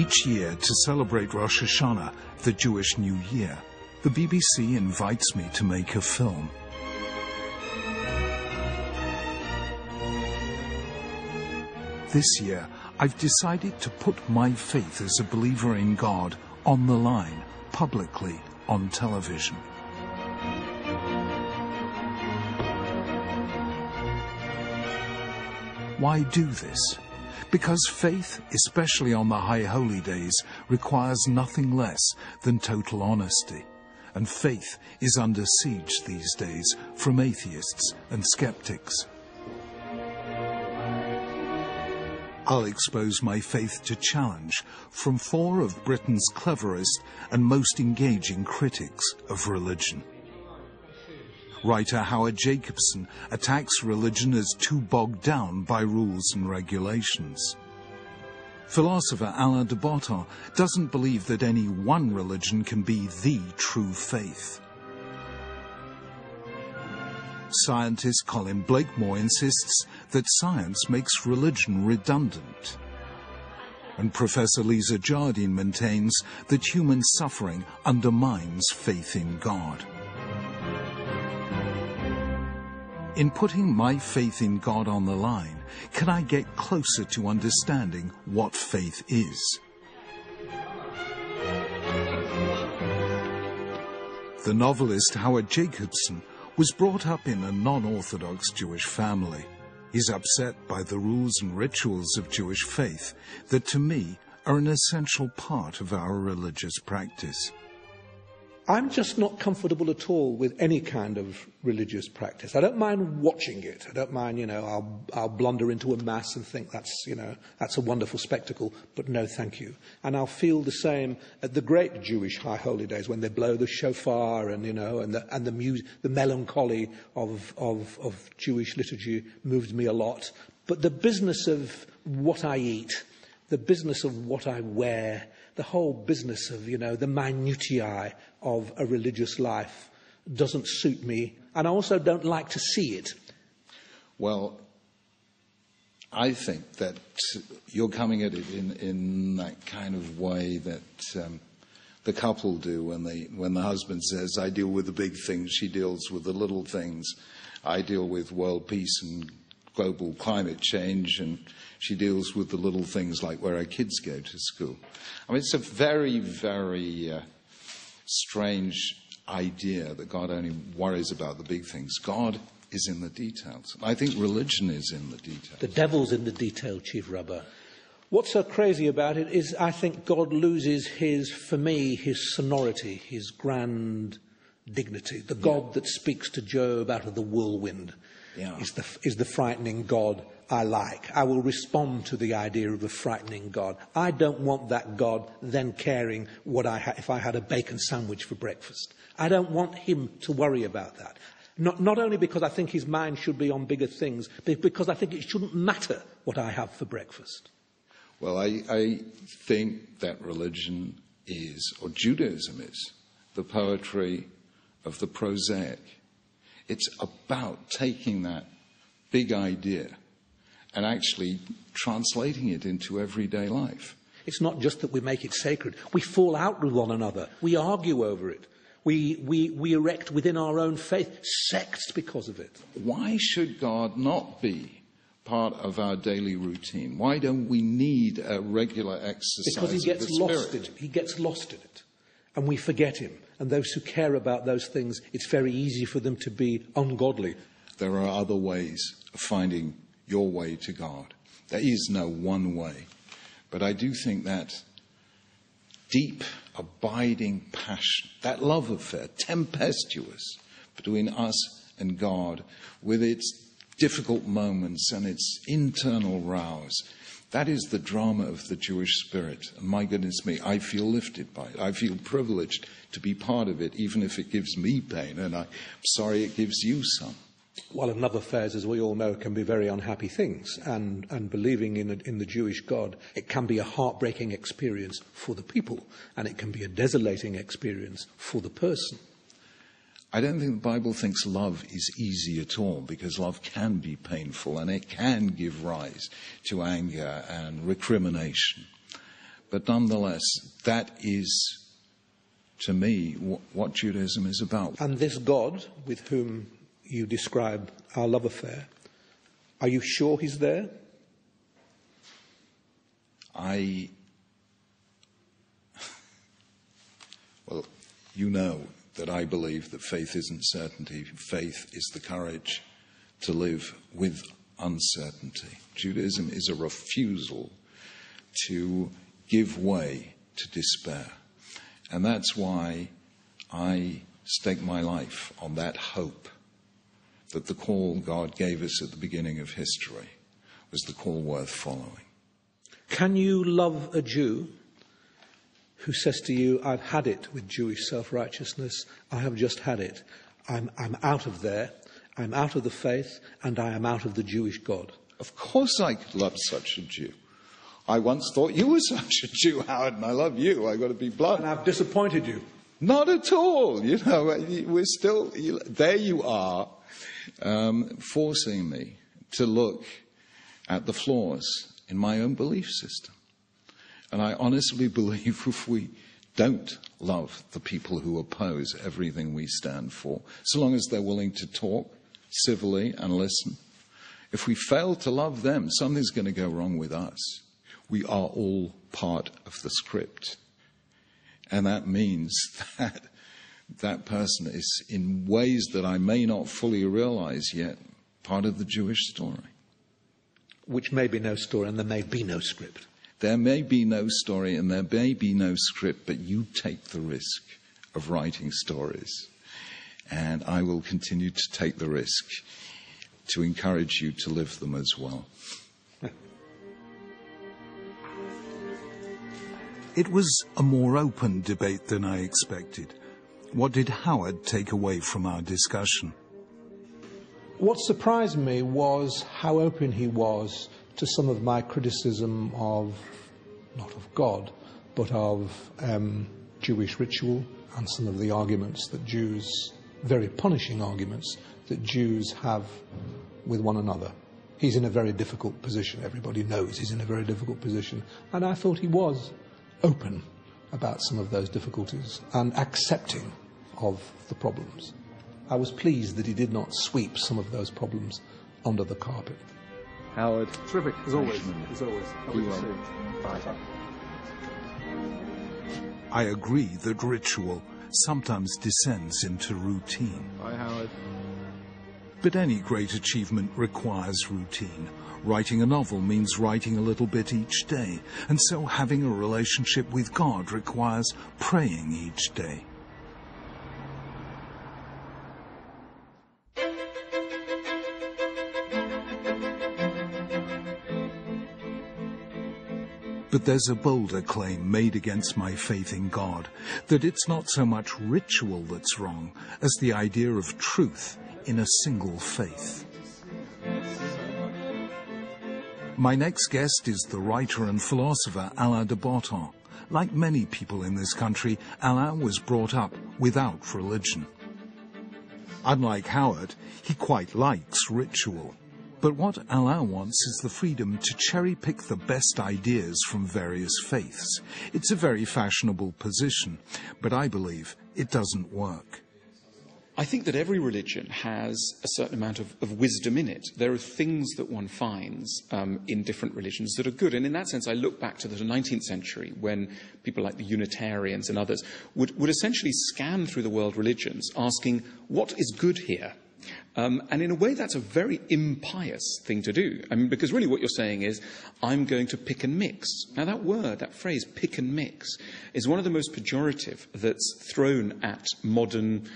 Each year, to celebrate Rosh Hashanah, the Jewish New Year, the BBC invites me to make a film. This year, I've decided to put my faith as a believer in God on the line, publicly, on television. Why do this? Because faith, especially on the High Holy Days, requires nothing less than total honesty. And faith is under siege these days from atheists and skeptics. I'll expose my faith to challenge from 4 of Britain's cleverest and most engaging critics of religion. Writer Howard Jacobson attacks religion as too bogged down by rules and regulations. Philosopher Alain de Botton doesn't believe that any one religion can be the true faith. Scientist Colin Blakemore insists that science makes religion redundant. And Professor Lisa Jardine maintains that human suffering undermines faith in God. In putting my faith in God on the line, can I get closer to understanding what faith is? The novelist Howard Jacobson was brought up in a non-Orthodox Jewish family. He's upset by the rules and rituals of Jewish faith that, to me, are an essential part of our religious practice. I'm just not comfortable at all with any kind of religious practice. I don't mind watching it. I don't mind, I'll blunder into a mass and think that's a wonderful spectacle, but no thank you. And I'll feel the same at the great Jewish high holy days when they blow the shofar and the melancholy of Jewish liturgy moves me a lot. But the business of what I eat, the business of what I wear, the whole business of, the minutiae of a religious life doesn't suit me. And I also don't like to see it. Well, I think that you're coming at it in that kind of way that the couple do when the husband says, I deal with the big things, she deals with the little things. I deal with world peace and global climate change, and she deals with the little things like where our kids go to school. I mean, it's a very, very strange idea that God only worries about the big things. God is in the details. I think religion is in the details. The devil's in the detail, Chief Rabbi. What's so crazy about it is I think God loses his sonority, his grand dignity. The God that speaks to Job out of the whirlwind is the frightening God I like. I will respond to the idea of a frightening God. I don't want that God then caring if I had a bacon sandwich for breakfast. I don't want him to worry about that. Not only because I think his mind should be on bigger things, but because I think it shouldn't matter what I have for breakfast. Well, I think that religion is, or Judaism is, the poetry of the prosaic. It's about taking that big idea and actually translating it into everyday life. It's not just that we make it sacred. We fall out with one another. We argue over it. We erect within our own faith sects because of it. Why should God not be part of our daily routine? Why don't we need a regular exercise because he gets of the lost Spirit? in it. He gets lost in it. And we forget him. And those who care about those things, it's very easy for them to be ungodly. There are other ways of finding your way to God. There is no one way. But I do think that deep, abiding passion, that love affair, tempestuous, between us and God, with its difficult moments and its internal rows, that is the drama of the Jewish spirit. And my goodness me, I feel lifted by it. I feel privileged to be part of it, even if it gives me pain, and I'm sorry it gives you some. Well, and love affairs, as we all know, can be very unhappy things. And believing in the Jewish God, it can be a heartbreaking experience for the people, and it can be a desolating experience for the person. I don't think the Bible thinks love is easy at all, because love can be painful and it can give rise to anger and recrimination. But nonetheless, that is, to me, what Judaism is about. And this God with whom you describe our love affair, are you sure he's there? Well, you know that I believe that faith isn't certainty. Faith is the courage to live with uncertainty. Judaism is a refusal to give way to despair. And that's why I stake my life on that hope that the call God gave us at the beginning of history was the call worth following. Can you love a Jew who says to you, I've had it with Jewish self-righteousness, I have just had it, I'm out of there, I'm out of the faith, and I am out of the Jewish God? Of course I could love such a Jew. I once thought you were such a Jew, Howard, and I love you. I've got to be blunt. And I've disappointed you. Not at all. You know, we're still, there you are, forcing me to look at the flaws in my own belief system. And I honestly believe if we don't love the people who oppose everything we stand for, so long as they're willing to talk civilly and listen, if we fail to love them, something's going to go wrong with us. We are all part of the script. And that means that that person is, in ways that I may not fully realize yet, part of the Jewish story. Which may be no story, and there may be no script. There may be no story and there may be no script, but you take the risk of writing stories. And I will continue to take the risk to encourage you to live them as well. It was a more open debate than I expected. What did Howard take away from our discussion? What surprised me was how open he was to some of my criticism of, not of God, but of Jewish ritual and some of the arguments that Jews, very punishing arguments, that Jews have with one another. He's in a very difficult position. Everybody knows he's in a very difficult position. And I thought he was open about some of those difficulties and accepting of the problems. I was pleased that he did not sweep some of those problems under the carpet. Howard. Terrific, as always. As always. Bye. I agree that ritual sometimes descends into routine. Bye, Howard. But any great achievement requires routine. Writing a novel means writing a little bit each day, and so having a relationship with God requires praying each day. But there's a bolder claim made against my faith in God, that it's not so much ritual that's wrong as the idea of truth in a single faith. My next guest is the writer and philosopher Alain de Botton. Like many people in this country, Alain was brought up without religion. Unlike Howard, he quite likes ritual. But what Alain wants is the freedom to cherry-pick the best ideas from various faiths. It's a very fashionable position, but I believe it doesn't work. I think that every religion has a certain amount of wisdom in it. There are things that one finds in different religions that are good. And in that sense, I look back to the 19th century when people like the Unitarians and others would essentially scan through the world religions asking, what is good here? And in a way, that's a very impious thing to do. I mean, because really what you're saying is, I'm going to pick and mix. Now, that word, that phrase, pick and mix, is one of the most pejorative that's thrown at modern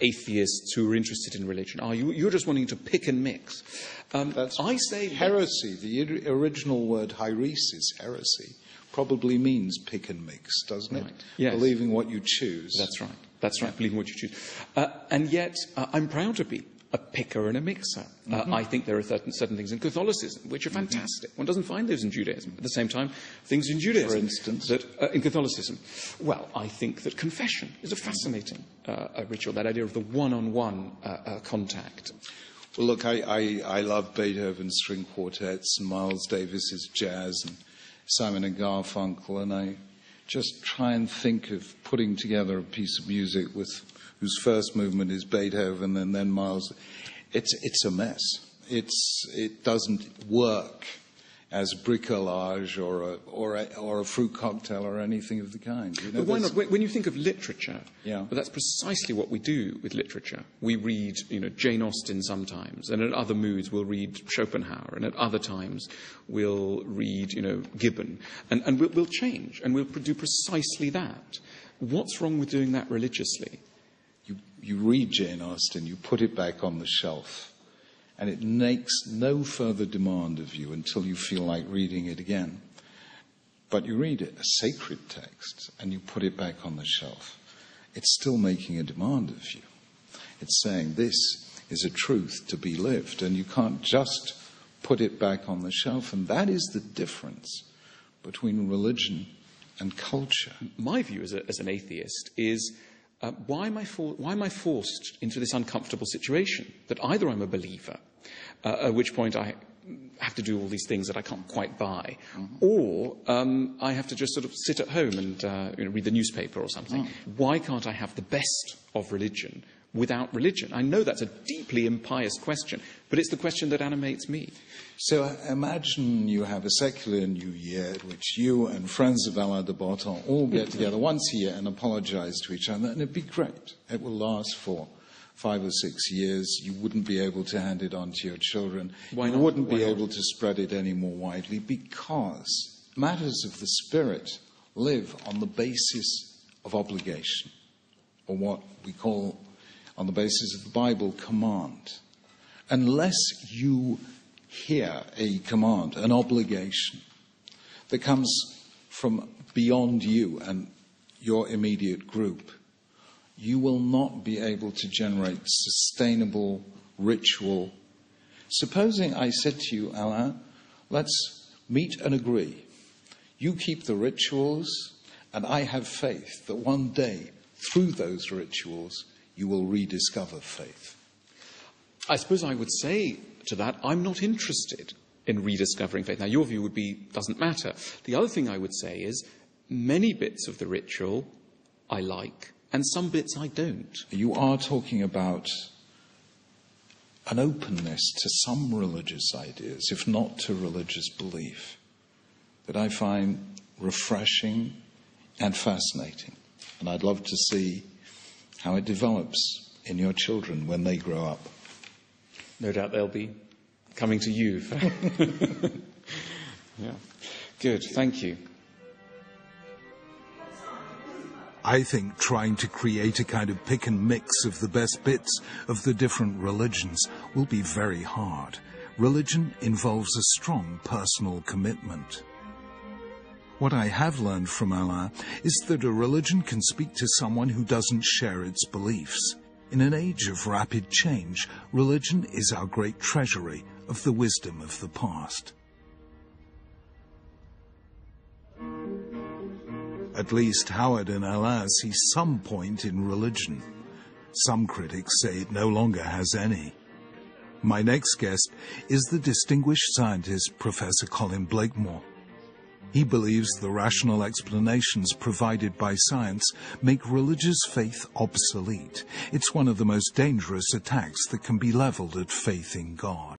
atheists who are interested in religion. You're just wanting to pick and mix. That's I say heresy. The original word heresis, heresy, probably means pick and mix, doesn't it? Right. Yes. Believing what you choose. That's right. That's right, believing what you choose. And yet, I'm proud to be a picker and a mixer. I think there are certain things in Catholicism which are fantastic. One doesn't find those in Judaism. At the same time, things in Judaism, for instance, that in Catholicism. Well, I think that confession is a fascinating ritual. That idea of the one-on-one contact. Well, look, I love Beethoven's string quartets and Miles Davis's jazz, Simon and Garfunkel, and I just try and think of putting together a piece of music whose first movement is Beethoven and then Miles. It's a mess. It doesn't work as bricolage or a fruit cocktail or anything of the kind. You know, but why not? When you think of literature, yeah. But that's precisely what we do with literature. We read, Jane Austen sometimes, and at other moods we'll read Schopenhauer, and at other times we'll read, Gibbon, and we'll change, and we'll do precisely that. What's wrong with doing that religiously? You read Jane Austen, you put it back on the shelf, and it makes no further demand of you until you feel like reading it again. But you read it, a sacred text, and you put it back on the shelf. It's still making a demand of you. It's saying this is a truth to be lived, and you can't just put it back on the shelf. And that is the difference between religion and culture. My view as an atheist is, why am I forced into this uncomfortable situation? That either I'm a believer, at which point I have to do all these things that I can't quite buy, or I have to just sort of sit at home and read the newspaper or something. Why can't I have the best of religion without religion? I know that's a deeply impious question, but it's the question that animates me. So imagine you have a secular New Year at which you and friends of Alain de Botton all get together once a year and apologize to each other, and it'd be great. It will last for 5 or 6 years. You wouldn't be able to hand it on to your children. Why not? You wouldn't be able to spread it any more widely, because matters of the spirit live on the basis of obligation, or what we call, on the basis of the Bible, command. Unless you hear a command, an obligation that comes from beyond you and your immediate group, you will not be able to generate sustainable ritual. Supposing I said to you, Alain, let's meet and agree. You keep the rituals, and I have faith that one day, through those rituals, you will rediscover faith. I suppose I would say to that, I'm not interested in rediscovering faith. Now, your view would be, doesn't matter. The other thing I would say is, many bits of the ritual I like, and some bits I don't. You are talking about an openness to some religious ideas, if not to religious belief, that I find refreshing and fascinating. And I'd love to see how it develops in your children when they grow up. No doubt they'll be coming to you. Yeah. Good, thank you. I think trying to create a kind of pick and mix of the best bits of the different religions will be very hard. Religion involves a strong personal commitment. What I have learned from Alain is that a religion can speak to someone who doesn't share its beliefs. In an age of rapid change, religion is our great treasury of the wisdom of the past. At least Howard and Alain see some point in religion. Some critics say it no longer has any. My next guest is the distinguished scientist Professor Colin Blakemore. He believes the rational explanations provided by science make religious faith obsolete. It's one of the most dangerous attacks that can be leveled at faith in God.